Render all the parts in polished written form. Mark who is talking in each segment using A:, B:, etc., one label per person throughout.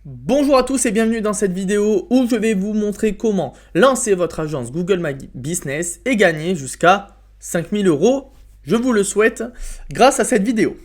A: Bonjour à tous et bienvenue dans cette vidéo où je vais vous montrer comment lancer votre agence Google My Business et gagner jusqu'à 5000 euros, je vous le souhaite, grâce à cette vidéo.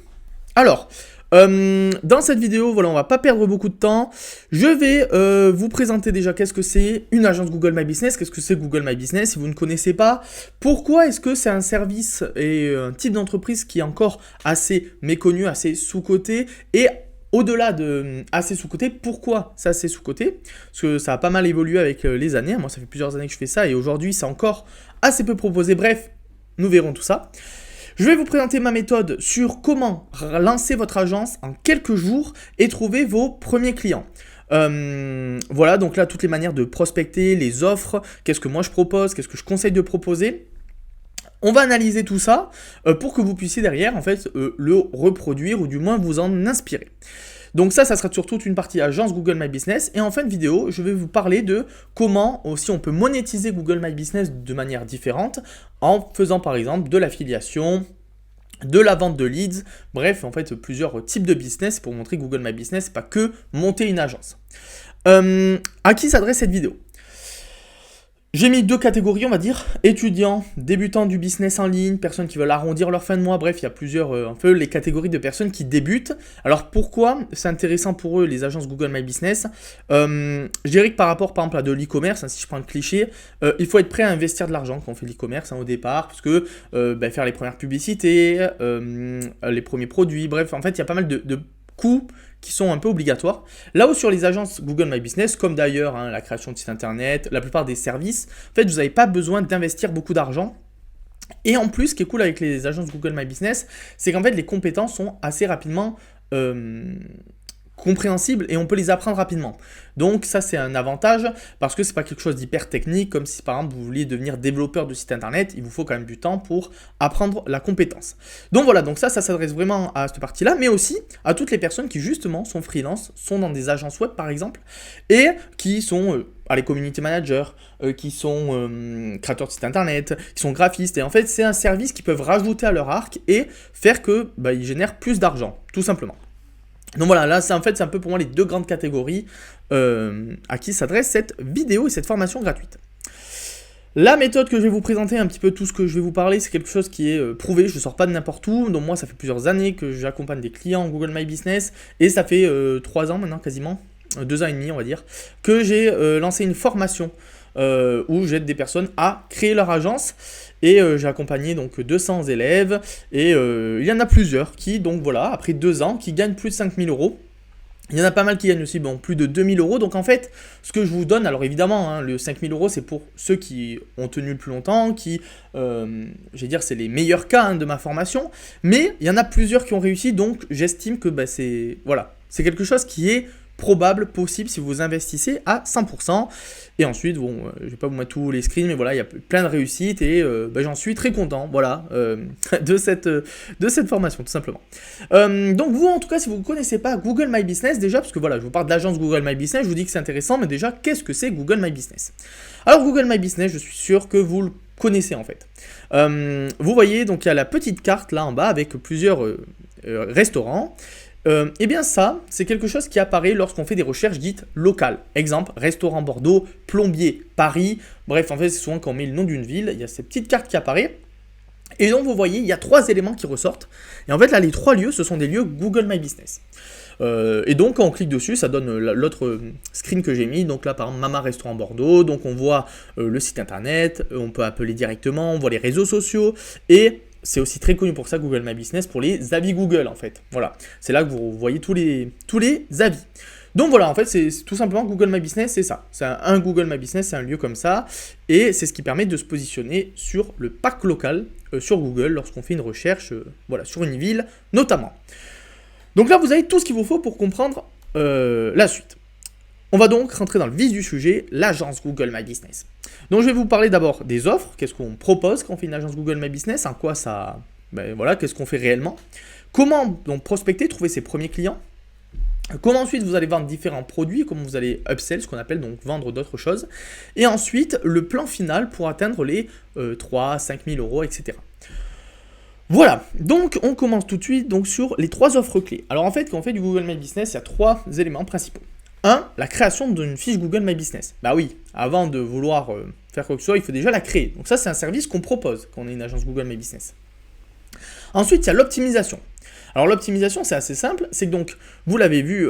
A: Alors, dans cette vidéo, voilà, on va pas perdre beaucoup de temps. Je vais vous présenter déjà qu'est-ce que c'est une agence Google My Business, qu'est-ce que c'est Google My Business si vous ne connaissez pas. Pourquoi est-ce que c'est un service et un type d'entreprise qui est encore assez méconnu, assez sous-coté et au-delà de assez sous-coté, pourquoi c'est assez sous-coté? Parce que ça a pas mal évolué avec les années. Moi, ça fait plusieurs années que je fais ça et aujourd'hui, c'est encore assez peu proposé. Bref, nous verrons tout ça. Je vais vous présenter ma méthode sur comment lancer votre agence en quelques jours et trouver vos premiers clients. Voilà, donc là, toutes les manières de prospecter, les offres, qu'est-ce que moi je propose, qu'est-ce que je conseille de proposer. On va analyser tout ça pour que vous puissiez derrière en fait le reproduire ou du moins vous en inspirer. Donc ça sera sur toute une partie agence Google My Business et en fin de vidéo, je vais vous parler de comment aussi on peut monétiser Google My Business de manière différente en faisant par exemple de l'affiliation, de la vente de leads, bref en fait plusieurs types de business pour montrer que Google My Business c'est pas que monter une agence. À qui s'adresse cette vidéo ? J'ai mis deux catégories, on va dire, étudiants, débutants du business en ligne, personnes qui veulent arrondir leur fin de mois, bref, il y a plusieurs, un peu les catégories de personnes qui débutent. Alors pourquoi c'est intéressant pour eux, les agences Google My Business? Je dirais que par rapport, par exemple, à de l'e-commerce, si je prends le cliché, il faut être prêt à investir de l'argent quand on fait l'e-commerce au départ, parce que faire les premières publicités, les premiers produits, bref, en fait, il y a pas mal de coûts qui sont un peu obligatoires. Là où sur les agences Google My Business, comme d'ailleurs la création de site internet, la plupart des services, en fait, vous n'avez pas besoin d'investir beaucoup d'argent. Et en plus, ce qui est cool avec les agences Google My Business, c'est qu'en fait, les compétences sont assez rapidement compréhensibles et on peut les apprendre rapidement. Donc ça c'est un avantage parce que c'est pas quelque chose d'hyper technique comme si par exemple vous vouliez devenir développeur de site internet, il vous faut quand même du temps pour apprendre la compétence. Donc voilà, donc ça s'adresse vraiment à cette partie-là, mais aussi à toutes les personnes qui justement sont freelance, sont dans des agences web par exemple, et qui sont les community managers, qui sont créateurs de sites internet, qui sont graphistes, et en fait c'est un service qu'ils peuvent rajouter à leur arc et faire que ils génèrent plus d'argent, tout simplement. Donc voilà, là c'est un peu pour moi les deux grandes catégories à qui s'adresse cette vidéo et cette formation gratuite. La méthode que je vais vous présenter, un petit peu tout ce que je vais vous parler, c'est quelque chose qui est prouvé, je ne sors pas de n'importe où. Donc moi ça fait plusieurs années que j'accompagne des clients en Google My Business et ça fait 3 ans maintenant quasiment, 2 ans et demi on va dire, que j'ai lancé une formation où j'aide des personnes à créer leur agence. Et j'ai accompagné donc 200 élèves et il y en a plusieurs qui, donc voilà, après 2 ans, qui gagnent plus de 5000 euros. Il y en a pas mal qui gagnent aussi plus de 2000 euros. Donc en fait, ce que je vous donne, alors évidemment, le 5000 euros, c'est pour ceux qui ont tenu le plus longtemps, qui, c'est les meilleurs cas de ma formation. Mais il y en a plusieurs qui ont réussi, donc j'estime que c'est quelque chose qui est probable, possible si vous investissez à 100%. Et ensuite, je ne vais pas vous mettre tous les screens, mais voilà, il y a plein de réussites et j'en suis très content, voilà, de cette formation, tout simplement. Donc vous, en tout cas, si vous ne connaissez pas Google My Business, déjà, parce que voilà, je vous parle de l'agence Google My Business, je vous dis que c'est intéressant, mais déjà, qu'est-ce que c'est Google My Business? Alors, Google My Business, je suis sûr que vous le connaissez, en fait. Vous voyez, donc il y a la petite carte, là, en bas, avec plusieurs restaurants. Eh bien ça, c'est quelque chose qui apparaît lorsqu'on fait des recherches dites locales. Exemple, restaurant Bordeaux, plombier Paris, bref, en fait, c'est souvent quand on met le nom d'une ville, il y a cette petite carte qui apparaît. Et donc, vous voyez, il y a 3 éléments qui ressortent. Et en fait, là, les 3 lieux, ce sont des lieux Google My Business. Et donc, quand on clique dessus, ça donne l'autre screen que j'ai mis. Donc là, par exemple, Mama Restaurant Bordeaux. Donc, on voit le site internet, on peut appeler directement, on voit les réseaux sociaux et c'est aussi très connu pour ça, Google My Business, pour les avis Google, en fait. Voilà, c'est là que vous voyez tous les avis. Donc voilà, en fait, c'est tout simplement Google My Business, c'est ça. C'est un Google My Business, c'est un lieu comme ça. Et c'est ce qui permet de se positionner sur le pack local sur Google lorsqu'on fait une recherche sur une ville, notamment. Donc là, vous avez tout ce qu'il vous faut pour comprendre la suite. On va donc rentrer dans le vif du sujet, l'agence Google My Business. Donc je vais vous parler d'abord des offres, qu'est-ce qu'on propose quand on fait une agence Google My Business, en quoi ça, qu'est-ce qu'on fait réellement, comment donc prospecter, trouver ses premiers clients, comment ensuite vous allez vendre différents produits, comment vous allez upsell, ce qu'on appelle donc vendre d'autres choses, et ensuite le plan final pour atteindre les 3 5 000 euros, etc. Voilà, donc on commence tout de suite donc, sur les 3 offres clés. Alors en fait, quand on fait du Google My Business, il y a 3 éléments principaux. Un, la création d'une fiche Google My Business. Bah oui, avant de vouloir faire quoi que ce soit, il faut déjà la créer. Donc ça, c'est un service qu'on propose quand on est une agence Google My Business. Ensuite, il y a l'optimisation. Alors l'optimisation, c'est assez simple, c'est que donc, vous l'avez vu,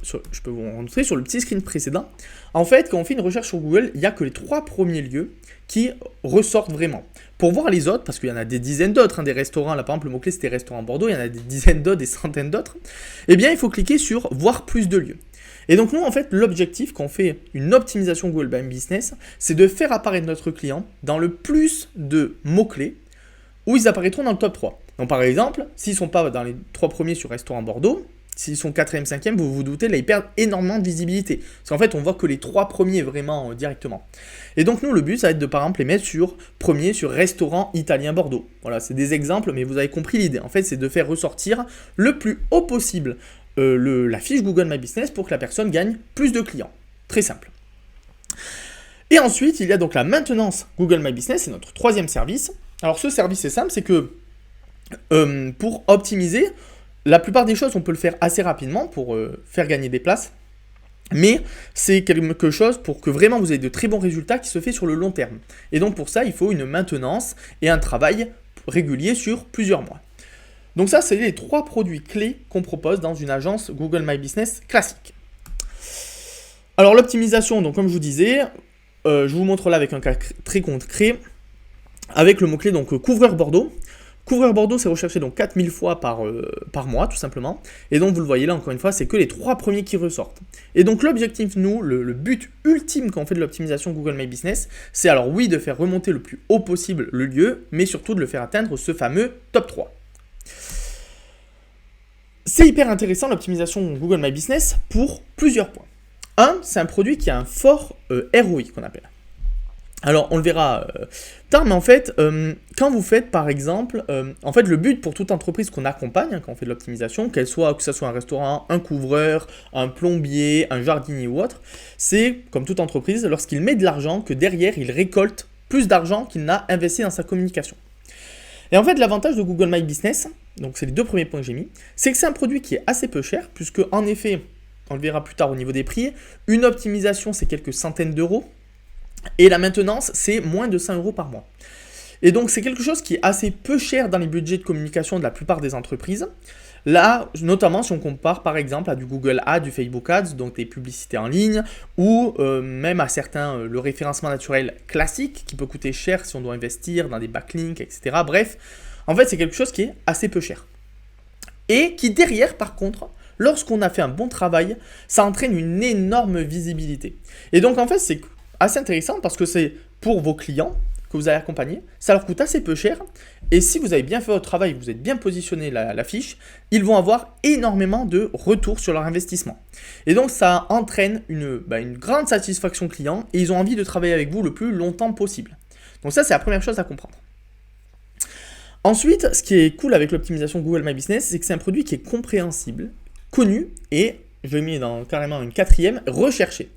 A: je peux vous montrer sur le petit screen précédent. En fait, quand on fait une recherche sur Google, il n'y a que les 3 premiers lieux qui ressortent vraiment. Pour voir les autres, parce qu'il y en a des dizaines d'autres, des restaurants, là par exemple le mot-clé c'était restaurant Bordeaux, il y en a des dizaines d'autres, des centaines d'autres, eh bien il faut cliquer sur voir plus de lieux. Et donc nous en fait l'objectif quand on fait une optimisation Google My Business, c'est de faire apparaître notre client dans le plus de mots-clés où ils apparaîtront dans le top 3. Donc par exemple, s'ils ne sont pas dans les 3 premiers sur restaurant Bordeaux, s'ils sont 4e, 5e, vous vous doutez, là ils perdent énormément de visibilité. Parce qu'en fait, on voit que les 3 premiers vraiment directement. Et donc nous, le but, ça va être de par exemple les mettre sur premier sur restaurant italien Bordeaux. Voilà, c'est des exemples, mais vous avez compris l'idée. En fait, c'est de faire ressortir le plus haut possible la fiche Google My Business pour que la personne gagne plus de clients. Très simple. Et ensuite, il y a donc la maintenance Google My Business, c'est notre 3e service. Alors ce service est simple, c'est que pour optimiser, la plupart des choses, on peut le faire assez rapidement pour faire gagner des places. Mais c'est quelque chose pour que vraiment vous ayez de très bons résultats qui se fait sur le long terme. Et donc pour ça, il faut une maintenance et un travail régulier sur plusieurs mois. Donc ça, c'est les 3 produits clés qu'on propose dans une agence Google My Business classique. Alors l'optimisation, donc comme je vous disais, je vous montre là avec un cas très concret, avec le mot-clé donc couvreur Bordeaux. Couvreur Bordeaux, c'est recherché donc 4000 fois par mois, tout simplement. Et donc, vous le voyez là, encore une fois, c'est que les 3 premiers qui ressortent. Et donc, l'objectif, nous, le but ultime quand on fait de l'optimisation Google My Business, c'est alors oui de faire remonter le plus haut possible le lieu, mais surtout de le faire atteindre ce fameux top 3. C'est hyper intéressant l'optimisation Google My Business pour plusieurs points. Un, c'est un produit qui a un fort ROI qu'on appelle. Alors, on le verra tard, mais en fait, quand vous faites, par exemple, en fait, le but pour toute entreprise qu'on accompagne, quand on fait de l'optimisation, que ce soit un restaurant, un couvreur, un plombier, un jardinier ou autre, c'est, comme toute entreprise, lorsqu'il met de l'argent, que derrière, il récolte plus d'argent qu'il n'a investi dans sa communication. Et en fait, l'avantage de Google My Business, donc c'est les 2 premiers points que j'ai mis, c'est que c'est un produit qui est assez peu cher, puisque, en effet, on le verra plus tard au niveau des prix, une optimisation, c'est quelques centaines d'euros, et la maintenance, c'est moins de 100 € par mois. Et donc, c'est quelque chose qui est assez peu cher dans les budgets de communication de la plupart des entreprises. Là, notamment si on compare par exemple à du Google Ads, du Facebook Ads, donc des publicités en ligne, ou même à certains, le référencement naturel classique, qui peut coûter cher si on doit investir dans des backlinks, etc. Bref, en fait, c'est quelque chose qui est assez peu cher. Et qui derrière, par contre, lorsqu'on a fait un bon travail, ça entraîne une énorme visibilité. Et donc, en fait, c'est assez intéressant parce que c'est pour vos clients que vous allez accompagner, ça leur coûte assez peu cher et si vous avez bien fait votre travail, vous êtes bien positionné la fiche, ils vont avoir énormément de retours sur leur investissement. Et donc ça entraîne une grande satisfaction client et ils ont envie de travailler avec vous le plus longtemps possible. Donc ça c'est la première chose à comprendre. Ensuite, ce qui est cool avec l'optimisation Google My Business, c'est que c'est un produit qui est compréhensible, connu et, je l'ai mis dans carrément une 4e, recherché.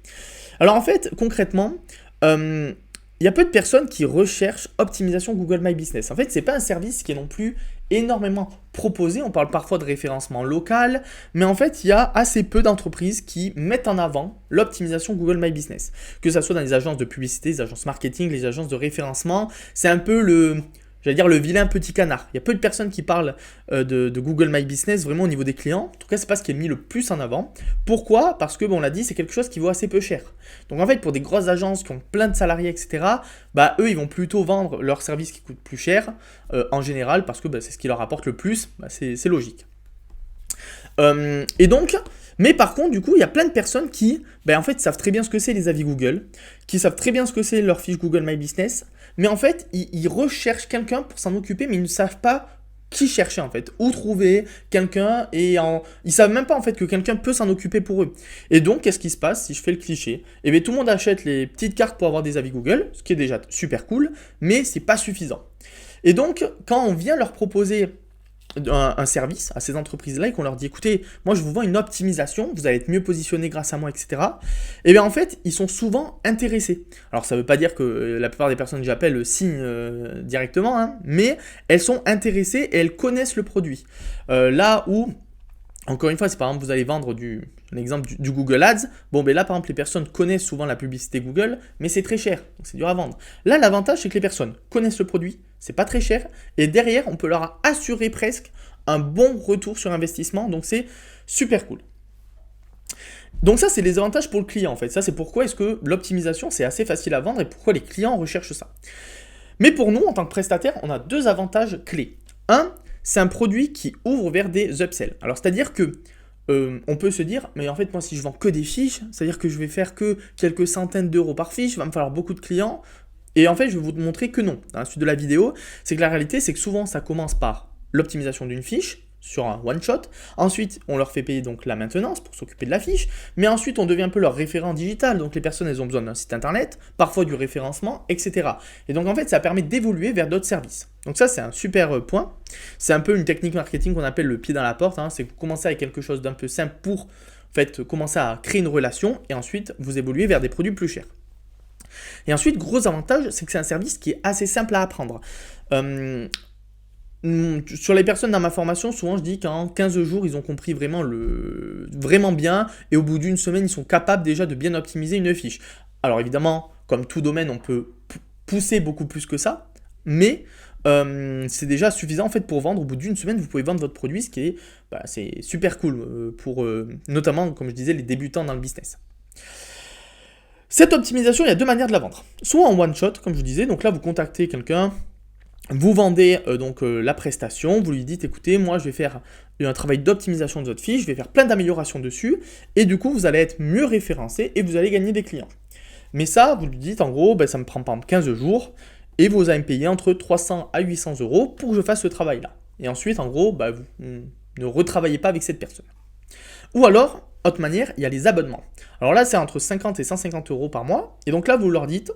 A: Alors en fait, concrètement, il y a peu de personnes qui recherchent optimisation Google My Business. En fait, ce n'est pas un service qui est non plus énormément proposé. On parle parfois de référencement local, mais en fait, il y a assez peu d'entreprises qui mettent en avant l'optimisation Google My Business. Que ce soit dans les agences de publicité, les agences marketing, les agences de référencement, c'est un peu le vilain petit canard. Il y a peu de personnes qui parlent de Google My Business vraiment au niveau des clients. En tout cas, c'est pas ce qui est mis le plus en avant. Pourquoi ? Parce que, on l'a dit, c'est quelque chose qui vaut assez peu cher. Donc en fait, pour des grosses agences qui ont plein de salariés, etc., eux, ils vont plutôt vendre leurs services qui coûtent plus cher en général parce que c'est ce qui leur apporte le plus. C'est logique. Et donc, mais par contre, du coup, il y a plein de personnes qui, en fait, savent très bien ce que c'est les avis Google, qui savent très bien ce que c'est leur fiche Google My Business, mais en fait, ils recherchent quelqu'un pour s'en occuper, mais ils ne savent pas qui chercher en fait, où trouver quelqu'un et ils savent même pas en fait que quelqu'un peut s'en occuper pour eux. Et donc, qu'est-ce qui se passe si je fais le cliché ? Eh bien, tout le monde achète les petites cartes pour avoir des avis Google, ce qui est déjà super cool, mais c'est pas suffisant. Et donc, quand on vient leur proposer un service à ces entreprises-là et qu'on leur dit écoutez, moi je vous vends une optimisation, vous allez être mieux positionné grâce à moi, etc. Et bien en fait, ils sont souvent intéressés. Alors ça ne veut pas dire que la plupart des personnes que j'appelle signent directement, mais elles sont intéressées et elles connaissent le produit. Là où Encore une fois, si par exemple vous allez vendre un exemple du Google Ads, bon ben là par exemple les personnes connaissent souvent la publicité Google, mais c'est très cher, donc c'est dur à vendre. Là l'avantage c'est que les personnes connaissent le produit, c'est pas très cher, et derrière on peut leur assurer presque un bon retour sur investissement, donc c'est super cool. Donc ça c'est les avantages pour le client en fait, ça c'est pourquoi est-ce que l'optimisation c'est assez facile à vendre et pourquoi les clients recherchent ça. Mais pour nous en tant que prestataire, on a deux avantages clés. Un, c'est un produit qui ouvre vers des upsells. Alors, c'est-à-dire que on peut se dire, mais en fait, moi, si je vends que des fiches, c'est-à-dire que je vais faire que quelques centaines d'euros par fiche, il va me falloir beaucoup de clients. Et en fait, je vais vous montrer que non. Dans la suite de la vidéo, c'est que la réalité, c'est que souvent, ça commence par l'optimisation d'une fiche sur un one-shot. Ensuite, on leur fait payer donc la maintenance pour s'occuper de la fiche. Mais ensuite, on devient un peu leur référent digital. Donc, les personnes, elles ont besoin d'un site internet, parfois du référencement, etc. Et donc, en fait, ça permet d'évoluer vers d'autres services. Donc ça, c'est un super point. C'est un peu une technique marketing qu'on appelle le pied dans la porte. C'est que vous commencez avec quelque chose d'un peu simple pour en fait, commencer à créer une relation et ensuite, vous évoluez vers des produits plus chers. Et ensuite, gros avantage, c'est que c'est un service qui est assez simple à apprendre. Sur les personnes dans ma formation, souvent je dis qu'en 15 jours, ils ont compris vraiment bien, et au bout d'une semaine, ils sont capables déjà de bien optimiser une fiche. Alors évidemment, comme tout domaine, on peut pousser beaucoup plus que ça, mais c'est déjà suffisant en fait pour vendre. Au bout d'une semaine, vous pouvez vendre votre produit, ce qui est c'est super cool pour notamment, comme je disais, les débutants dans le business. Cette optimisation, il y a deux manières de la vendre. Soit en one shot, comme je vous disais, donc là vous contactez quelqu'un. Vous vendez la prestation, vous lui dites écoutez, moi je vais faire un travail d'optimisation de votre fiche, je vais faire plein d'améliorations dessus, et du coup vous allez être mieux référencé et vous allez gagner des clients. Mais ça, vous lui dites en gros, ça me prend par exemple 15 jours, et vous allez me payer entre 300 à 800 euros pour que je fasse ce travail-là. Et ensuite, en gros, vous ne retravaillez pas avec cette personne. Ou alors, autre manière, il y a les abonnements. Alors là, c'est entre 50 et 150 euros par mois, et donc là vous leur dites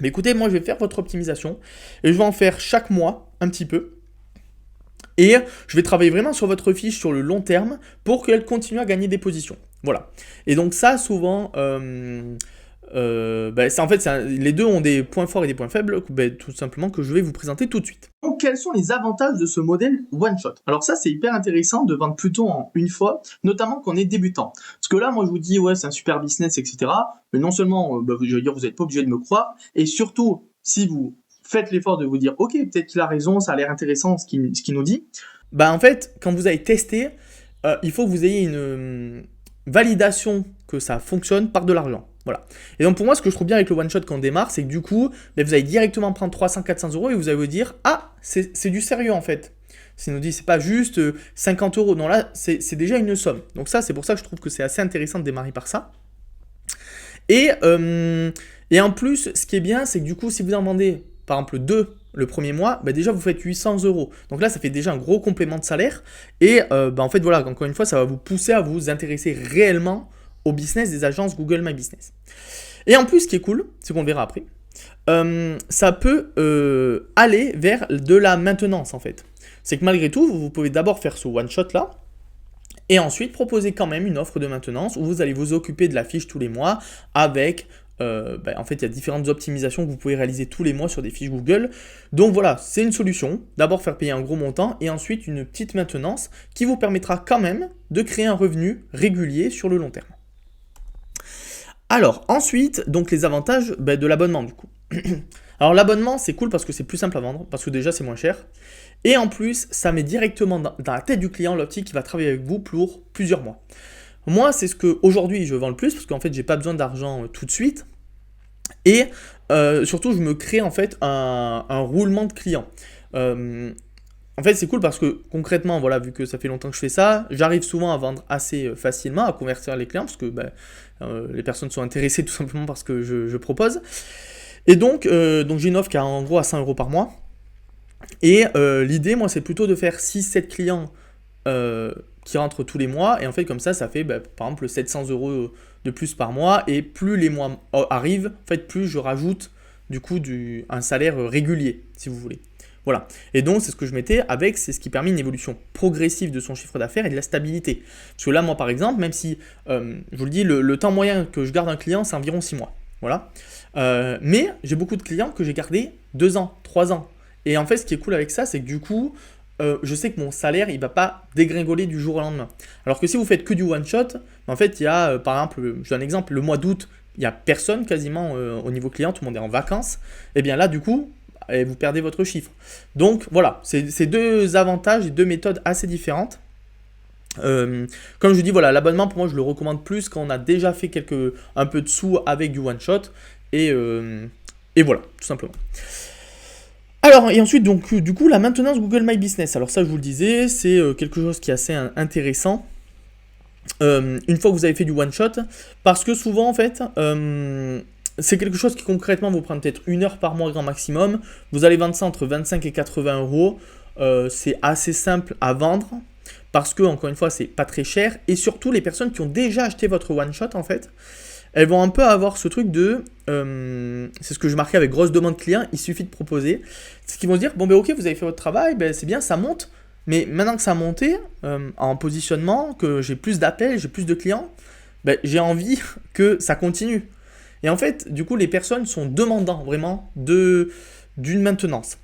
A: mais écoutez, moi je vais faire votre optimisation et je vais en faire chaque mois un petit peu. Et je vais travailler vraiment sur votre fiche sur le long terme pour qu'elle continue à gagner des positions. Voilà. Et donc ça, souvent, les deux ont des points forts et des points faibles, tout simplement que je vais vous présenter tout de suite. Donc quels sont les avantages de ce modèle one shot? Alors ça c'est hyper intéressant de vendre plutôt en une fois, notamment quand on est débutant. Parce que là moi je vous dis ouais c'est un super business etc. Mais non seulement je veux dire vous n'êtes pas obligé de me croire, et surtout si vous faites l'effort de vous dire ok peut-être qu'il a raison, ça a l'air intéressant ce qu'il nous dit. En fait quand vous avez testé, il faut que vous ayez une validation que ça fonctionne par de l'argent. Voilà. Et donc pour moi, ce que je trouve bien avec le one-shot quand on démarre, c'est que du coup, vous allez directement prendre 300-400 euros et vous allez vous dire « Ah, c'est du sérieux en fait ». C'est nous dit c'est pas juste 50 euros. Non, là, c'est déjà une somme. Donc ça, c'est pour ça que je trouve que c'est assez intéressant de démarrer par ça. Et en plus, ce qui est bien, c'est que du coup, si vous en vendez, par exemple, 2 le premier mois, déjà vous faites 800 euros. Donc là, ça fait déjà un gros complément de salaire. Et en fait, voilà, encore une fois, ça va vous pousser à vous intéresser réellement au business des agences Google My Business. Et en plus, ce qui est cool, c'est qu'on le verra après, ça peut aller vers de la maintenance en fait. C'est que malgré tout, vous pouvez d'abord faire ce one-shot là, et ensuite proposer quand même une offre de maintenance où vous allez vous occuper de la fiche tous les mois avec... en fait, il y a différentes optimisations que vous pouvez réaliser tous les mois sur des fiches Google. Donc voilà, c'est une solution. D'abord faire payer un gros montant et ensuite une petite maintenance qui vous permettra quand même de créer un revenu régulier sur le long terme. Alors ensuite, donc les avantages de l'abonnement du coup. Alors l'abonnement c'est cool parce que c'est plus simple à vendre, parce que déjà c'est moins cher. Et en plus, ça met directement dans la tête du client l'optique qui va travailler avec vous pour plusieurs mois. Moi, c'est ce que aujourd'hui je vends le plus parce qu'en fait, j'ai pas besoin d'argent tout de suite. Et surtout, je me crée en fait un roulement de clients. En fait, c'est cool parce que concrètement, voilà, vu que ça fait longtemps que je fais ça, j'arrive souvent à vendre assez facilement, à convertir les clients parce que les personnes sont intéressées tout simplement parce que je propose. Et donc j'ai une offre qui est en gros à 100 euros par mois. Et l'idée, moi, c'est plutôt de faire 6-7 clients qui rentrent tous les mois. Et en fait, comme ça fait par exemple 700 euros de plus par mois. Et plus les mois arrivent, en fait, plus je rajoute du coup un salaire régulier, si vous voulez. Voilà. Et donc, c'est ce que je mettais avec, c'est ce qui permet une évolution progressive de son chiffre d'affaires et de la stabilité. Parce que là, moi, par exemple, même si, je vous le dis, le temps moyen que je garde un client, c'est environ 6 mois. Voilà. Mais j'ai beaucoup de clients que j'ai gardés 2 ans, 3 ans. Et en fait, ce qui est cool avec ça, c'est que du coup, je sais que mon salaire, il va pas dégringoler du jour au lendemain. Alors que si vous faites que du one-shot, en fait, il y a, par exemple, je donne un exemple, le mois d'août, il n'y a personne quasiment au niveau client, tout le monde est en vacances. Et bien là, du coup, vous perdez votre chiffre. Donc voilà, c'est deux avantages et deux méthodes assez différentes. Comme je dis, voilà, l'abonnement pour moi je le recommande plus quand on a déjà fait un peu de sous avec du one shot et voilà, tout simplement. Alors, et ensuite, donc, du coup, la maintenance Google My Business. Alors ça, je vous le disais, c'est quelque chose qui est assez intéressant. Une fois que vous avez fait du one shot, parce que souvent en fait c'est quelque chose qui concrètement vous prend peut-être 1 heure par mois grand maximum. Vous allez vendre ça entre 25 et 80 euros. C'est assez simple à vendre parce que encore une fois c'est pas très cher et surtout les personnes qui ont déjà acheté votre one shot en fait, elles vont un peu avoir ce truc de c'est ce que je marquais avec grosse demande client, il suffit de proposer, c'est qu'ils vont se dire bon ben ok vous avez fait votre travail, ben c'est bien ça monte. Mais maintenant que ça a monté en positionnement, que j'ai plus d'appels, j'ai plus de clients, ben, j'ai envie que ça continue. Et en fait, du coup, les personnes sont demandants vraiment d'une maintenance.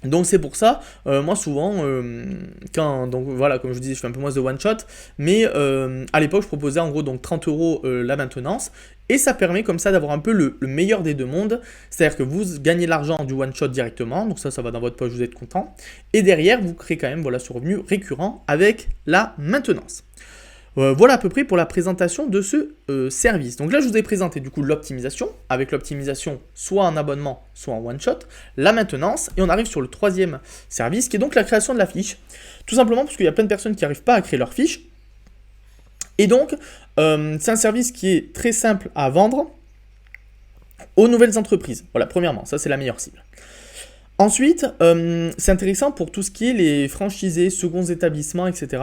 A: Donc c'est pour ça, moi souvent, donc voilà, comme je vous disais, je fais un peu moins de one shot, mais à l'époque je proposais en gros donc 30 euros la maintenance, et ça permet comme ça d'avoir un peu le meilleur des deux mondes, c'est-à-dire que vous gagnez l'argent du one shot directement, donc ça va dans votre poche, vous êtes content, et derrière vous créez quand même voilà, ce revenu récurrent avec la maintenance. Voilà à peu près pour la présentation de ce service. Donc là, je vous ai présenté du coup l'optimisation, avec l'optimisation soit en abonnement, soit en one-shot, la maintenance, et on arrive sur le troisième service, qui est donc la création de la fiche. Tout simplement parce qu'il y a plein de personnes qui n'arrivent pas à créer leur fiche. Et donc, c'est un service qui est très simple à vendre aux nouvelles entreprises. Voilà, premièrement, ça c'est la meilleure cible. Ensuite, c'est intéressant pour tout ce qui est les franchisés, seconds établissements, etc.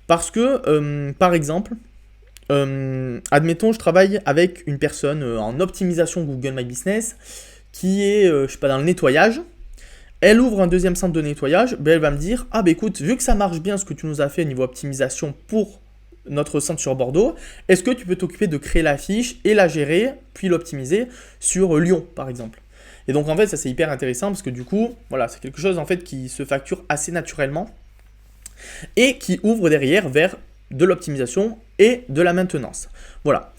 A: Parce que, par exemple, admettons, je travaille avec une personne en optimisation Google My Business qui est, je sais pas, dans le nettoyage. Elle ouvre un deuxième centre de nettoyage, ben elle va me dire « Ah ben écoute, vu que ça marche bien ce que tu nous as fait niveau optimisation pour notre centre sur Bordeaux, est-ce que tu peux t'occuper de créer la fiche et la gérer, puis l'optimiser sur Lyon, par exemple ?» Et donc en fait ça c'est hyper intéressant parce que du coup voilà c'est quelque chose en fait qui se facture assez naturellement et qui ouvre derrière vers de l'optimisation et de la maintenance. Voilà.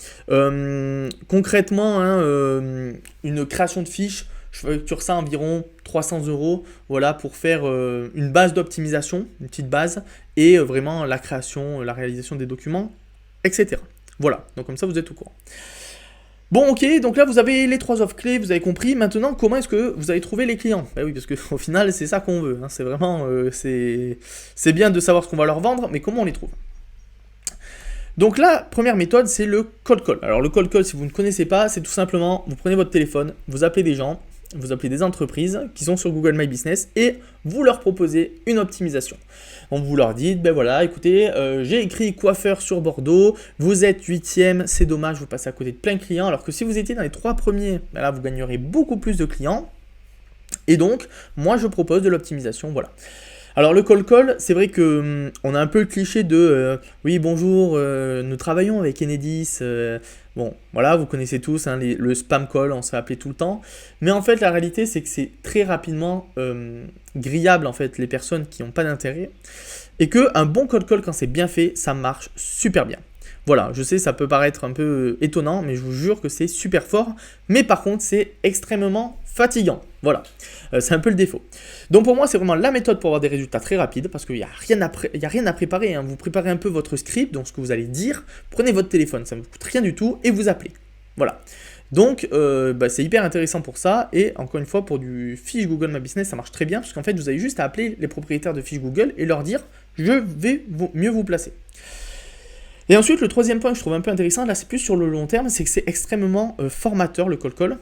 A: Concrètement une création de fiche, je facture ça environ 300 euros voilà, pour faire une base d'optimisation, une petite base, et vraiment la création, la réalisation des documents, etc. Voilà, donc comme ça vous êtes au courant. Bon ok, donc là vous avez les 3 offres clés, vous avez compris. Maintenant, comment est-ce que vous allez trouver les clients? Ben oui, parce qu'au final, c'est ça qu'on veut. Hein. C'est vraiment, c'est bien de savoir ce qu'on va leur vendre, mais comment on les trouve? Donc la première méthode, c'est le cold call. Alors le cold call, si vous ne connaissez pas, c'est tout simplement, vous prenez votre téléphone, vous appelez des gens, vous appelez des entreprises qui sont sur Google My Business et vous leur proposez une optimisation. Donc vous leur dites, ben voilà, écoutez, j'ai écrit coiffeur sur Bordeaux, vous êtes 8e, c'est dommage, vous passez à côté de plein de clients, alors que si vous étiez dans les 3 premiers, ben là vous gagnerez beaucoup plus de clients. Et donc, moi je propose de l'optimisation, voilà. Alors le cold call, c'est vrai que on a un peu le cliché de oui bonjour, nous travaillons avec Enedis, bon voilà vous connaissez tous hein, le spam call, on se fait appeler tout le temps, mais en fait la réalité c'est que c'est très rapidement grillable en fait les personnes qui n'ont pas d'intérêt et qu'un bon cold call quand c'est bien fait ça marche super bien. Voilà, je sais ça peut paraître un peu étonnant mais je vous jure que c'est super fort, mais par contre c'est extrêmement fatigant. Voilà, c'est un peu le défaut. Donc pour moi, c'est vraiment la méthode pour avoir des résultats très rapides parce qu'il n'y a rien à préparer. Hein. Vous préparez un peu votre script, donc ce que vous allez dire, prenez votre téléphone, ça ne vous coûte rien du tout et vous appelez. Voilà. Donc c'est hyper intéressant pour ça et encore une fois, pour du fiche Google My Business, ça marche très bien parce qu'en fait, vous avez juste à appeler les propriétaires de fiches Google et leur dire « je vais mieux vous placer ». Et ensuite, le troisième point que je trouve un peu intéressant, là c'est plus sur le long terme, c'est que c'est extrêmement formateur le cold call.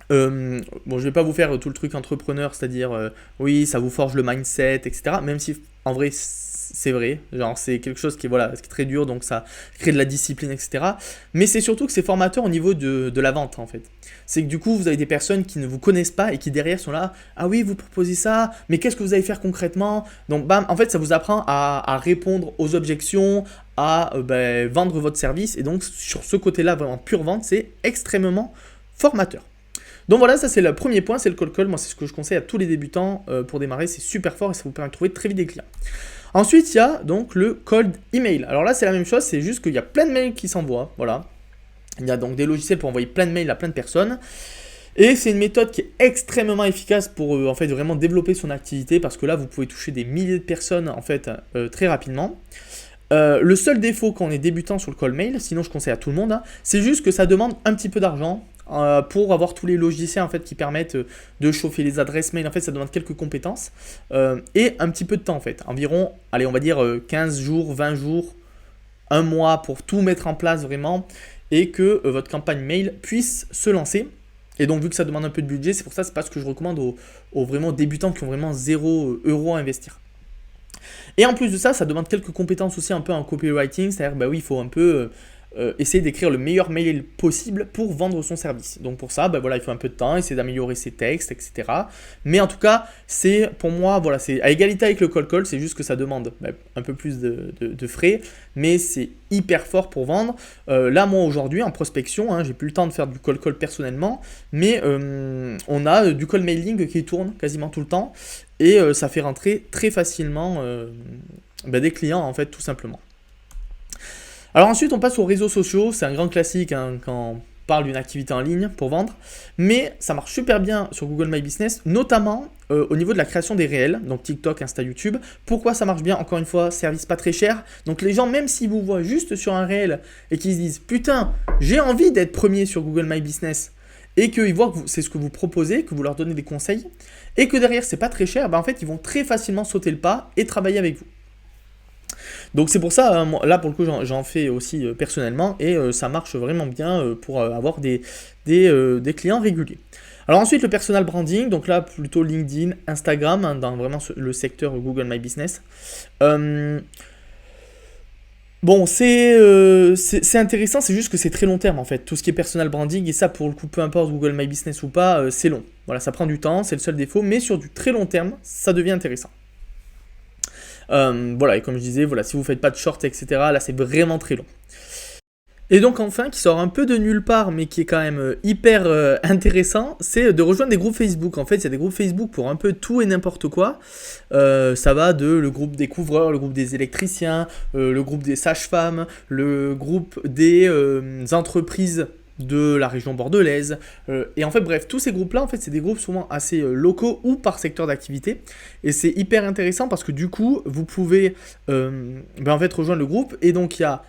A: Bon, je vais pas vous faire tout le truc entrepreneur, c'est-à-dire oui, ça vous forge le mindset, etc. Même si en vrai c'est vrai, genre c'est quelque chose qui est très dur, donc ça crée de la discipline, etc. Mais c'est surtout que c'est formateur au niveau de la vente en fait. C'est que du coup vous avez des personnes qui ne vous connaissent pas et qui derrière sont là, ah oui vous proposez ça, mais qu'est-ce que vous allez faire concrètement? Donc bam, en fait ça vous apprend à répondre aux objections, à vendre votre service et donc sur ce côté-là vraiment pure vente, c'est extrêmement formateur. Donc voilà, ça c'est le premier point, c'est le cold call. Moi, c'est ce que je conseille à tous les débutants pour démarrer. C'est super fort et ça vous permet de trouver très vite des clients. Ensuite, il y a donc le cold email. Alors là, c'est la même chose, c'est juste qu'il y a plein de mails qui s'envoient. Voilà. Il y a donc des logiciels pour envoyer plein de mails à plein de personnes. Et c'est une méthode qui est extrêmement efficace pour en fait vraiment développer son activité parce que là, vous pouvez toucher des milliers de personnes en fait très rapidement. Le seul défaut quand on est débutant sur le cold mail, sinon je conseille à tout le monde, hein, c'est juste que ça demande un petit peu d'argent pour avoir tous les logiciels en fait qui permettent de chauffer les adresses mail. En fait, ça demande quelques compétences et un petit peu de temps en fait. Environ, allez, on va dire 15 jours, 20 jours, un mois pour tout mettre en place vraiment et que votre campagne mail puisse se lancer. Et donc, vu que ça demande un peu de budget, c'est pour ça, c'est pas ce que je recommande aux vraiment débutants qui ont vraiment 0 € à investir. Et en plus de ça, ça demande quelques compétences aussi un peu en copywriting, c'est-à-dire bah oui, il faut un peu essayer d'écrire le meilleur mail possible pour vendre son service. Donc pour ça, bah voilà, il faut un peu de temps, essayer d'améliorer ses textes, etc. Mais en tout cas, c'est pour moi, voilà, c'est à égalité avec le cold call, c'est juste que ça demande un peu plus de frais, mais c'est hyper fort pour vendre. Là, moi aujourd'hui, en prospection, j'ai plus le temps de faire du cold call personnellement, mais on a du cold mailing qui tourne quasiment tout le temps et ça fait rentrer très facilement des clients en fait, tout simplement. Alors ensuite, on passe aux réseaux sociaux. C'est un grand classique quand on parle d'une activité en ligne pour vendre. Mais ça marche super bien sur Google My Business, notamment au niveau de la création des réels, donc TikTok, Insta, YouTube. Pourquoi ça marche bien? Encore une fois, service pas très cher. Donc les gens, même s'ils vous voient juste sur un réel et qu'ils se disent « Putain, j'ai envie d'être premier sur Google My Business », et qu'ils voient que c'est ce que vous proposez, que vous leur donnez des conseils, et que derrière, c'est pas très cher, en fait, ils vont très facilement sauter le pas et travailler avec vous. Donc c'est pour ça, moi, là pour le coup j'en fais aussi personnellement et ça marche vraiment bien pour avoir des clients réguliers. Alors ensuite le personal branding, donc là plutôt LinkedIn, Instagram, dans vraiment le secteur Google My Business. Bon, c'est intéressant, c'est juste que c'est très long terme en fait, tout ce qui est personal branding, et ça pour le coup, peu importe Google My Business ou pas, c'est long. Voilà, ça prend du temps, c'est le seul défaut, mais sur du très long terme, ça devient intéressant. Voilà, et comme je disais, voilà, si vous ne faites pas de short, etc., là c'est vraiment très long. Et donc enfin, qui sort un peu de nulle part, mais qui est quand même hyper intéressant, c'est de rejoindre des groupes Facebook. En fait, il y a des groupes Facebook pour un peu tout et n'importe quoi. Ça va de le groupe des couvreurs, le groupe des électriciens, le groupe des sages-femmes, le groupe des entreprises de la région bordelaise, et en fait bref, tous ces groupes là en fait c'est des groupes souvent assez locaux ou par secteur d'activité, et c'est hyper intéressant parce que du coup vous pouvez en fait rejoindre le groupe et donc il y a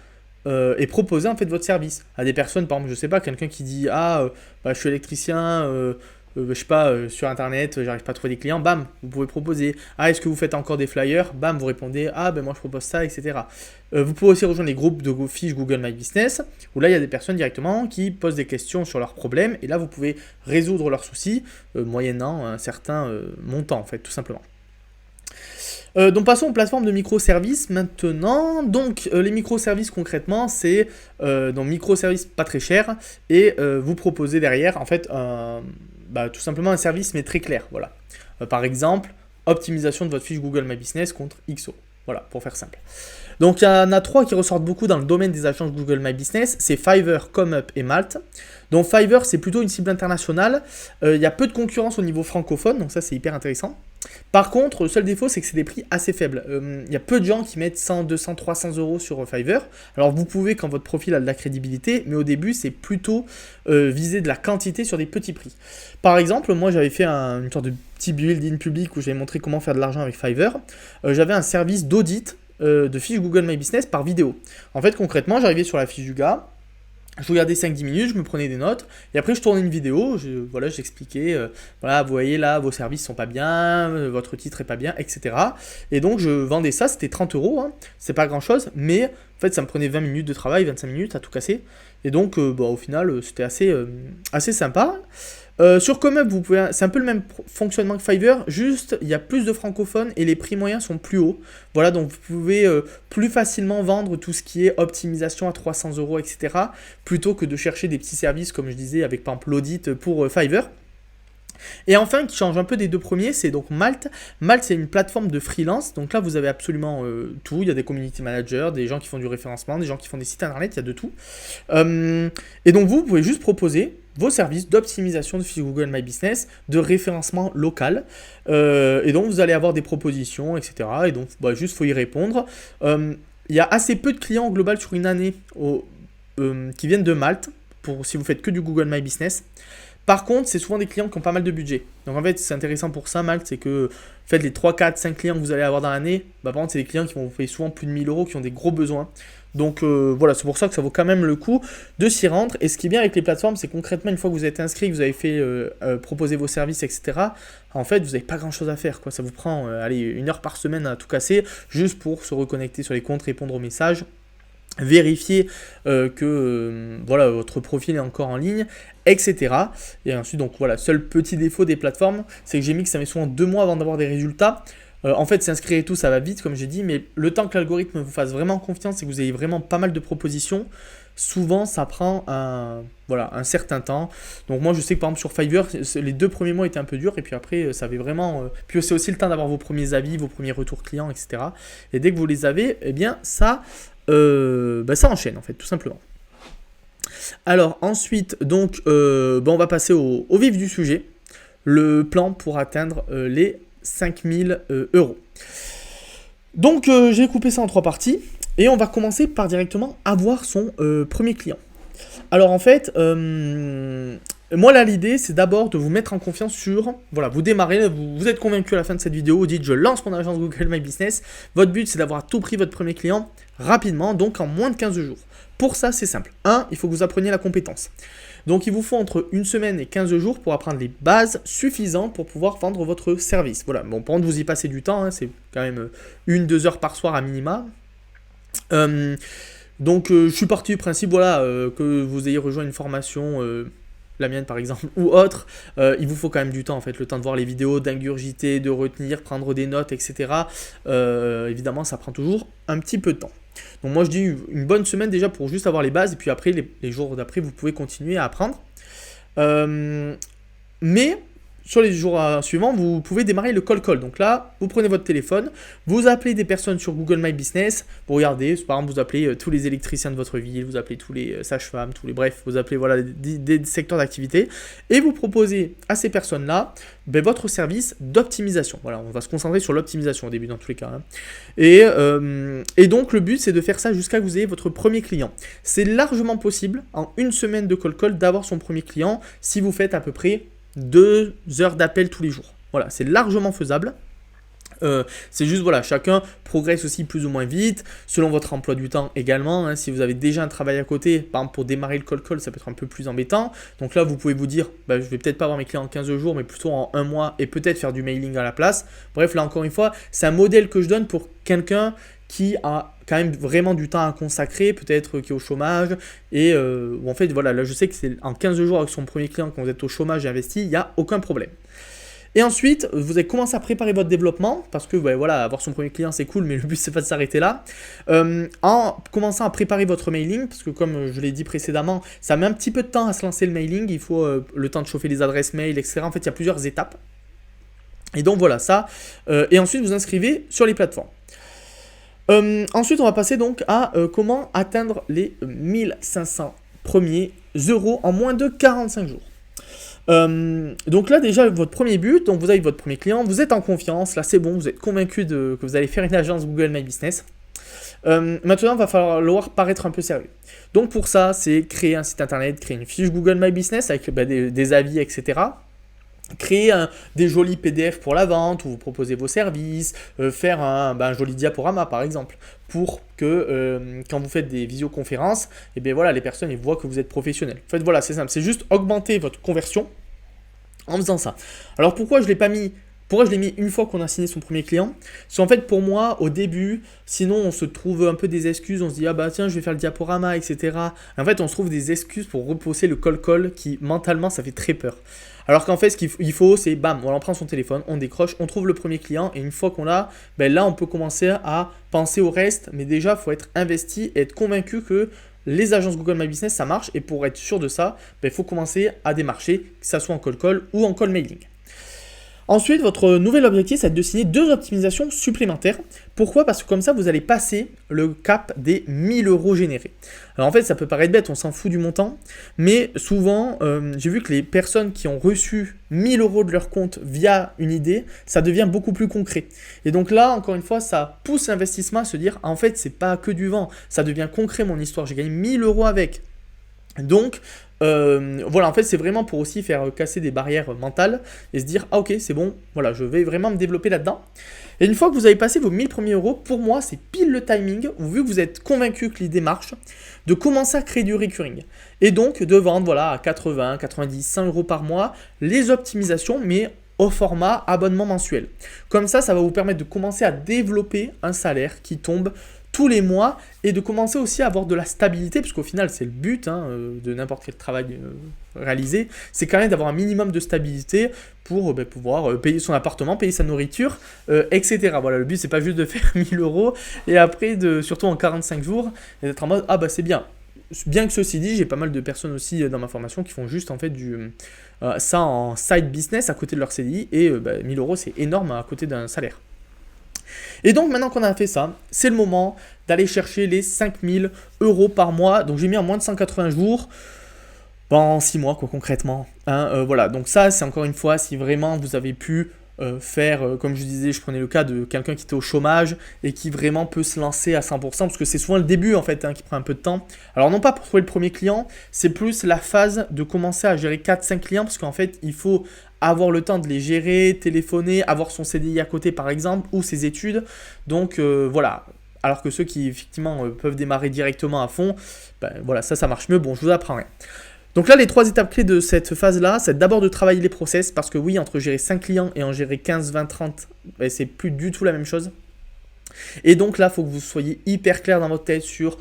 A: et proposer en fait votre service à des personnes. Par exemple, je sais pas, quelqu'un qui dit je suis électricien, je sais pas, sur internet, j'arrive pas à trouver des clients, bam, vous pouvez proposer. Est-ce que vous faites encore des flyers? Bam, vous répondez, moi je propose ça, etc. Vous pouvez aussi rejoindre les groupes de fiches Google My Business, où là il y a des personnes directement qui posent des questions sur leurs problèmes, et là vous pouvez résoudre leurs soucis, moyennant un certain montant en fait, tout simplement. Donc passons aux plateformes de microservices maintenant. Donc les microservices concrètement c'est donc microservices pas très chers et vous proposez derrière en fait tout simplement un service mais très clair. Voilà. Par exemple, optimisation de votre fiche Google My Business contre XO. Voilà, pour faire simple. Donc il y en a 3 qui ressortent beaucoup dans le domaine des agences Google My Business, c'est Fiverr, ComeUp et Malt. Donc Fiverr c'est plutôt une cible internationale, il y a peu de concurrence au niveau francophone, donc ça c'est hyper intéressant. Par contre, le seul défaut c'est que c'est des prix assez faibles. Il y a peu de gens qui mettent 100, 200, 300 € sur Fiverr. Alors vous pouvez quand votre profil a de la crédibilité, mais au début c'est plutôt viser de la quantité sur des petits prix. Par exemple, moi j'avais fait une sorte de petit build-in public où j'avais montré comment faire de l'argent avec Fiverr. J'avais un service d'audit de fiche Google My Business par vidéo. En fait, concrètement, j'arrivais sur la fiche du gars, je regardais 5-10 minutes, je me prenais des notes, et après je tournais une vidéo, j'expliquais, vous voyez là, vos services sont pas bien, votre titre est pas bien, etc. Et donc je vendais ça, c'était 30 €, c'est pas grand chose, mais en fait ça me prenait 20 minutes de travail, 25 minutes à tout casser, et donc au final c'était assez sympa. Sur ComeUp, c'est un peu le même fonctionnement que Fiverr, juste il y a plus de francophones et les prix moyens sont plus hauts. Voilà, donc vous pouvez plus facilement vendre tout ce qui est optimisation à 300 €, etc. plutôt que de chercher des petits services, comme je disais, avec par exemple l'audit pour Fiverr. Et enfin, qui change un peu des deux premiers, c'est donc Malt. Malt, c'est une plateforme de freelance. Donc là, vous avez absolument tout. Il y a des community managers, des gens qui font du référencement, des gens qui font des sites internet, il y a de tout. Et donc vous pouvez juste proposer vos services d'optimisation de fiches Google My Business, de référencement local. Et donc, vous allez avoir des propositions, etc. Et donc, juste, il faut y répondre. Il y a assez peu de clients au global sur une année qui viennent de Malte, si vous faites que du Google My Business. Par contre, c'est souvent des clients qui ont pas mal de budget. Donc en fait, c'est intéressant pour ça, Malte, c'est que faites les 3, 4, 5 clients que vous allez avoir dans l'année, par contre, c'est des clients qui vont vous payer souvent plus de 1000 euros, qui ont des gros besoins. Donc voilà, c'est pour ça que ça vaut quand même le coup de s'y rendre. Et ce qui est bien avec les plateformes, c'est concrètement, une fois que vous êtes inscrit, que vous avez fait proposer vos services, etc., en fait, vous n'avez pas grand-chose à faire, quoi. Ça vous prend 1 heure par semaine à tout casser, juste pour se reconnecter sur les comptes, répondre aux messages, vérifier que votre profil est encore en ligne, etc. Et ensuite, donc voilà, seul petit défaut des plateformes, c'est que j'ai mis que ça met souvent 2 mois avant d'avoir des résultats. En fait, s'inscrire et tout, ça va vite, comme j'ai dit, mais le temps que l'algorithme vous fasse vraiment confiance et que vous ayez vraiment pas mal de propositions, souvent ça prend un certain temps. Donc moi, je sais que par exemple sur Fiverr, les 2 premiers mois étaient un peu durs, et puis après, ça avait vraiment... Puis c'est aussi le temps d'avoir vos premiers avis, vos premiers retours clients, etc. Et dès que vous les avez, eh bien ça enchaîne en fait, tout simplement. Alors ensuite, donc, on va passer au vif du sujet, le plan pour atteindre les 5000 euros. Donc j'ai coupé ça en 3 parties, et on va commencer par directement avoir son premier client. Alors en fait, moi là l'idée c'est d'abord de vous mettre en confiance sur, vous démarrez, vous êtes convaincu à la fin de cette vidéo, vous dites je lance mon agence Google My Business, votre but c'est d'avoir à tout prix votre premier client rapidement, donc en moins de 15 jours. Pour ça c'est simple, il faut que vous appreniez la compétence. Donc il vous faut entre 1 semaine et 15 jours pour apprendre les bases suffisantes pour pouvoir vendre votre service. Voilà, bon, par contre vous y passez du temps, c'est quand même 1-2 heures par soir à minima. Donc je suis parti du principe que vous ayez rejoint une formation, la mienne par exemple, ou autre, il vous faut quand même du temps en fait, le temps de voir les vidéos, d'ingurgiter, de retenir, prendre des notes, etc. Évidemment ça prend toujours un petit peu de temps. Donc moi je dis une bonne semaine déjà pour juste avoir les bases, et puis après les jours d'après vous pouvez continuer à apprendre. Mais sur les jours suivants, vous pouvez démarrer le cold call. Donc là, vous prenez votre téléphone, vous appelez des personnes sur Google My Business, vous regardez, par exemple, vous appelez tous les électriciens de votre ville, vous appelez tous les sages-femmes, vous appelez des secteurs d'activité, et vous proposez à ces personnes-là votre service d'optimisation. Voilà, on va se concentrer sur l'optimisation au début dans tous les cas. Et donc, le but, c'est de faire ça jusqu'à ce que vous ayez votre premier client. C'est largement possible, en 1 semaine de cold call, d'avoir son premier client si vous faites à peu près 2 heures d'appel tous les jours. Voilà, c'est largement faisable. C'est juste, chacun progresse aussi plus ou moins vite, selon votre emploi du temps également. Si vous avez déjà un travail à côté, par exemple pour démarrer le cold call, ça peut être un peu plus embêtant. Donc là, vous pouvez vous dire, je vais peut-être pas avoir mes clients en 15 jours, mais plutôt en 1 mois, et peut-être faire du mailing à la place. Bref, là encore une fois, c'est un modèle que je donne pour quelqu'un qui a quand même vraiment du temps à consacrer, peut-être qui est au chômage, et en fait, là je sais que c'est en 15 jours avec son premier client, quand vous êtes au chômage et investi, il n'y a aucun problème. Et ensuite, vous allez commencer à préparer votre développement, parce que avoir son premier client c'est cool, mais le but c'est pas de s'arrêter là. En commençant à préparer votre mailing, parce que comme je l'ai dit précédemment, ça met un petit peu de temps à se lancer le mailing, il faut le temps de chauffer les adresses mail, etc. En fait, il y a plusieurs étapes. Et donc voilà ça. Et ensuite, vous inscrivez sur les plateformes. Ensuite, on va passer donc à comment atteindre les 1500 premiers euros en moins de 45 jours. Donc là déjà votre premier but, donc vous avez votre premier client, vous êtes en confiance, là c'est bon, vous êtes convaincu que vous allez faire une agence Google My Business. Maintenant il va falloir paraître un peu sérieux. Donc pour ça c'est créer un site internet, créer une fiche Google My Business avec des avis, etc. Créer des jolis PDF pour la vente, où vous proposez vos services, faire un joli diaporama par exemple, pour que quand vous faites des visioconférences, les personnes ils voient que vous êtes professionnel. En fait c'est simple, c'est juste augmenter votre conversion en faisant ça. Alors pourquoi je l'ai mis une fois qu'on a signé son premier client? C'est en fait pour moi au début, sinon on se trouve un peu des excuses, on se dit tiens je vais faire le diaporama, etc. En fait on se trouve des excuses pour repousser le cold call qui mentalement ça fait très peur. Alors qu'en fait ce qu'il faut c'est on prend son téléphone, on décroche, on trouve le premier client, et une fois qu'on l'a, là on peut commencer à penser au reste, mais déjà il faut être investi et être convaincu que les agences Google My Business ça marche, et pour être sûr de ça, il faut commencer à démarcher, que ça soit en cold call ou en call mailing. Ensuite, votre nouvel objectif, c'est de signer 2 optimisations supplémentaires. Pourquoi? Parce que comme ça, vous allez passer le cap des 1000 euros générés. Alors en fait, ça peut paraître bête, on s'en fout du montant, mais souvent, j'ai vu que les personnes qui ont reçu 1000 euros de leur compte via une idée, ça devient beaucoup plus concret. Et donc là, encore une fois, ça pousse l'investissement à se dire, en fait, c'est pas que du vent, ça devient concret mon histoire, j'ai gagné 1000 euros avec. Donc, voilà, en fait, c'est vraiment pour aussi faire casser des barrières mentales et se dire, ah ok, c'est bon, voilà, je vais vraiment me développer là-dedans. Et une fois que vous avez passé vos 1000 premiers euros, pour moi, c'est pile le timing, vu que vous êtes convaincu que l'idée marche, de commencer à créer du recurring. Et donc, de vendre, voilà, à 80, 90, 100 euros par mois, les optimisations, mais au format abonnement mensuel. Comme ça va vous permettre de commencer à développer un salaire qui tombe tous les mois et de commencer aussi à avoir de la stabilité, parce qu'au final, c'est le but de n'importe quel travail réalisé, c'est quand même d'avoir un minimum de stabilité pour pouvoir payer son appartement, payer sa nourriture, etc. Voilà, le but, c'est pas juste de faire 1000 euros et après, surtout en 45 jours, et d'être en mode, ah bah c'est bien. Bien que ceci dit, j'ai pas mal de personnes aussi dans ma formation qui font juste en fait ça en side business à côté de leur CDI et 1000 euros, c'est énorme à côté d'un salaire. Et donc maintenant qu'on a fait ça, c'est le moment d'aller chercher les 5000 euros par mois. Donc j'ai mis en moins de 180 jours, en 6 mois quoi concrètement. Voilà, donc ça c'est encore une fois si vraiment vous avez pu faire, comme je disais, je prenais le cas de quelqu'un qui était au chômage et qui vraiment peut se lancer à 100%, parce que c'est souvent le début en fait qui prend un peu de temps. Alors non pas pour trouver le premier client, c'est plus la phase de commencer à gérer 4-5 clients, parce qu'en fait il faut avoir le temps de les gérer, téléphoner, avoir son CDI à côté par exemple, ou ses études. Donc voilà. Alors que ceux qui effectivement peuvent démarrer directement à fond, voilà, ça marche mieux. Bon, je vous apprends rien. Donc là, les 3 étapes clés de cette phase-là, c'est d'abord de travailler les process, parce que oui, entre gérer 5 clients et en gérer 15, 20, 30, c'est plus du tout la même chose. Et donc là, il faut que vous soyez hyper clair dans votre tête sur,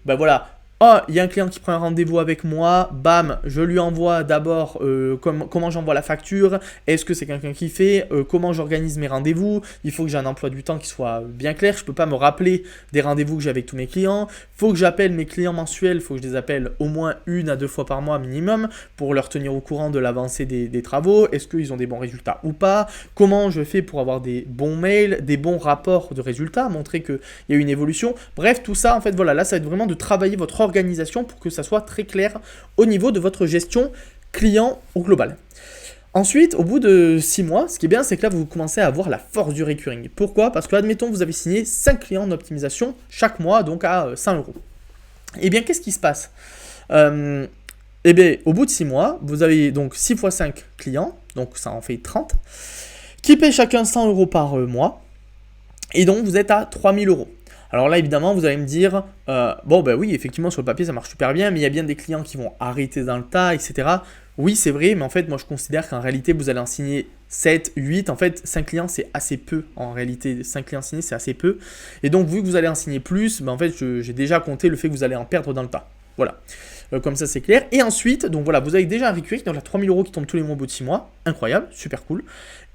A: voilà, oh, il y a un client qui prend un rendez-vous avec moi, bam, je lui envoie d'abord comment j'envoie la facture, est-ce que c'est quelqu'un qui fait, comment j'organise mes rendez-vous, il faut que j'ai un emploi du temps qui soit bien clair, je ne peux pas me rappeler des rendez-vous que j'ai avec tous mes clients, il faut que j'appelle mes clients mensuels, il faut que je les appelle au moins 1 à 2 fois par mois minimum pour leur tenir au courant de l'avancée des travaux, est-ce qu'ils ont des bons résultats ou pas, comment je fais pour avoir des bons mails, des bons rapports de résultats, montrer qu'il y a une évolution, bref, tout ça, en fait, voilà, là, ça va être vraiment de travailler votre organisation pour que ça soit très clair au niveau de votre gestion client au global. Ensuite, au bout de 6 mois, ce qui est bien, c'est que là, vous commencez à avoir la force du recurring. Pourquoi? Parce que, admettons, vous avez signé 5 clients en optimisation chaque mois, donc à 100 euros. Eh bien, qu'est-ce qui se passe? Eh bien, au bout de 6 mois, vous avez donc 6 x 5 clients, donc ça en fait 30, qui paient chacun 100 euros par mois, et donc vous êtes à 3000 euros. Alors là, évidemment, vous allez me dire, oui, effectivement, sur le papier, ça marche super bien, mais il y a bien des clients qui vont arrêter dans le tas, etc. Oui, c'est vrai, mais en fait, moi, je considère qu'en réalité, vous allez en signer 7, 8. En fait, 5 clients, c'est assez peu. En réalité, 5 clients signés, c'est assez peu. Et donc, vu que vous allez en signer plus, en fait, j'ai déjà compté le fait que vous allez en perdre dans le tas. Voilà. Comme ça, c'est clair. Et ensuite, donc voilà, vous avez déjà un recurring, donc là, 3000 euros qui tombent tous les mois au bout de 6 mois. Incroyable, super cool.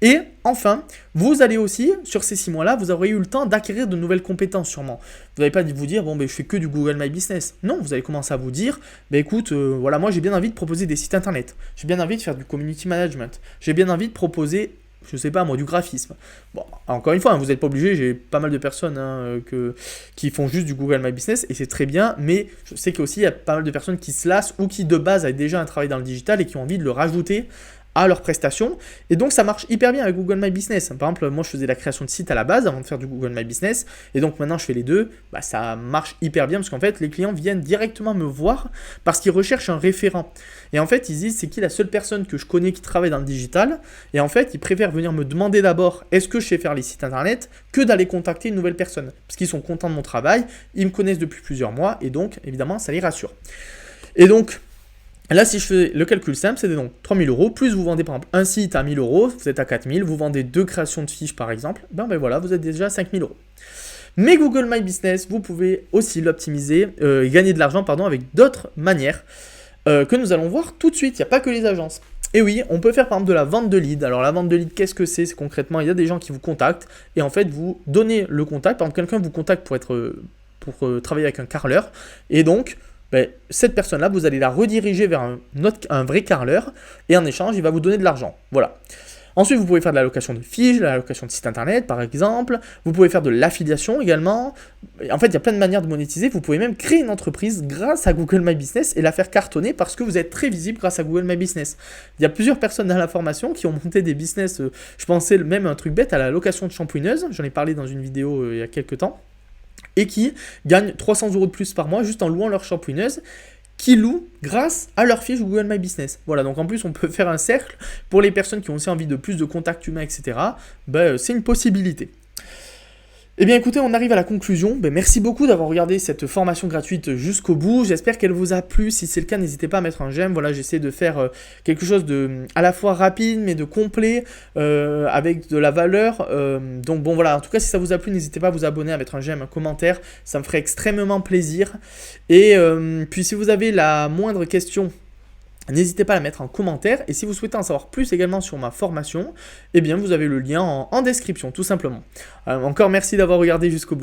A: Et enfin, vous allez aussi, sur ces 6 mois-là, vous aurez eu le temps d'acquérir de nouvelles compétences sûrement. Vous n'allez pas vous dire, je fais que du Google My Business. Non, vous allez commencer à vous dire, écoute, voilà, moi j'ai bien envie de proposer des sites internet. J'ai bien envie de faire du community management. J'ai bien envie de proposer, je sais pas moi, du graphisme. Bon, encore une fois, vous n'êtes pas obligé, j'ai pas mal de personnes qui font juste du Google My Business et c'est très bien, mais je sais qu'aussi il y a pas mal de personnes qui se lassent ou qui de base avaient déjà un travail dans le digital et qui ont envie de le rajouter à leurs prestations. Et donc ça marche hyper bien avec Google My Business. Par exemple, moi je faisais la création de sites à la base avant de faire du Google My Business. Et donc maintenant je fais les deux. Ça marche hyper bien parce qu'en fait les clients viennent directement me voir parce qu'ils recherchent un référent. Et en fait ils disent c'est qui la seule personne que je connais qui travaille dans le digital. Et en fait ils préfèrent venir me demander d'abord est-ce que je sais faire les sites internet que d'aller contacter une nouvelle personne. Parce qu'ils sont contents de mon travail, ils me connaissent depuis plusieurs mois et donc évidemment ça les rassure. Et donc là, si je fais le calcul simple, c'est donc 3000 euros, plus vous vendez par exemple un site à 1000 euros, vous êtes à 4000, vous vendez 2 créations de fiches par exemple, voilà, vous êtes déjà à 5000 euros. Mais Google My Business, vous pouvez aussi l'optimiser, gagner de l'argent avec d'autres manières que nous allons voir tout de suite. Il n'y a pas que les agences. Et oui, on peut faire par exemple de la vente de leads. Alors la vente de leads, qu'est-ce que c'est? C'est concrètement, il y a des gens qui vous contactent et en fait, vous donnez le contact. Par exemple, quelqu'un vous contacte pour travailler avec un carreleur et donc cette personne-là, vous allez la rediriger vers un vrai carreleur et en échange, il va vous donner de l'argent. Voilà. Ensuite, vous pouvez faire de la location de fiches, de la location de site internet par exemple, vous pouvez faire de l'affiliation également. En fait, il y a plein de manières de monétiser, vous pouvez même créer une entreprise grâce à Google My Business et la faire cartonner parce que vous êtes très visible grâce à Google My Business. Il y a plusieurs personnes dans la formation qui ont monté des business, je pensais même un truc bête à la location de shampooineuse, j'en ai parlé dans une vidéo il y a quelques temps, et qui gagnent 300 € de plus par mois juste en louant leur shampooineuse, qui louent grâce à leur fiche Google My Business. Voilà, donc en plus on peut faire un cercle pour les personnes qui ont aussi envie de plus de contacts humains, etc. C'est une possibilité. Eh bien écoutez, on arrive à la conclusion. Merci beaucoup d'avoir regardé cette formation gratuite jusqu'au bout. J'espère qu'elle vous a plu. Si c'est le cas, n'hésitez pas à mettre un j'aime. Voilà, j'essaie de faire quelque chose de à la fois rapide mais de complet avec de la valeur. Donc bon voilà, en tout cas si ça vous a plu, n'hésitez pas à vous abonner, à mettre un j'aime, un commentaire. Ça me ferait extrêmement plaisir. Et puis si vous avez la moindre question, n'hésitez pas à la mettre en commentaire, et si vous souhaitez en savoir plus également sur ma formation, eh bien vous avez le lien en description, tout simplement. Encore merci d'avoir regardé jusqu'au bout.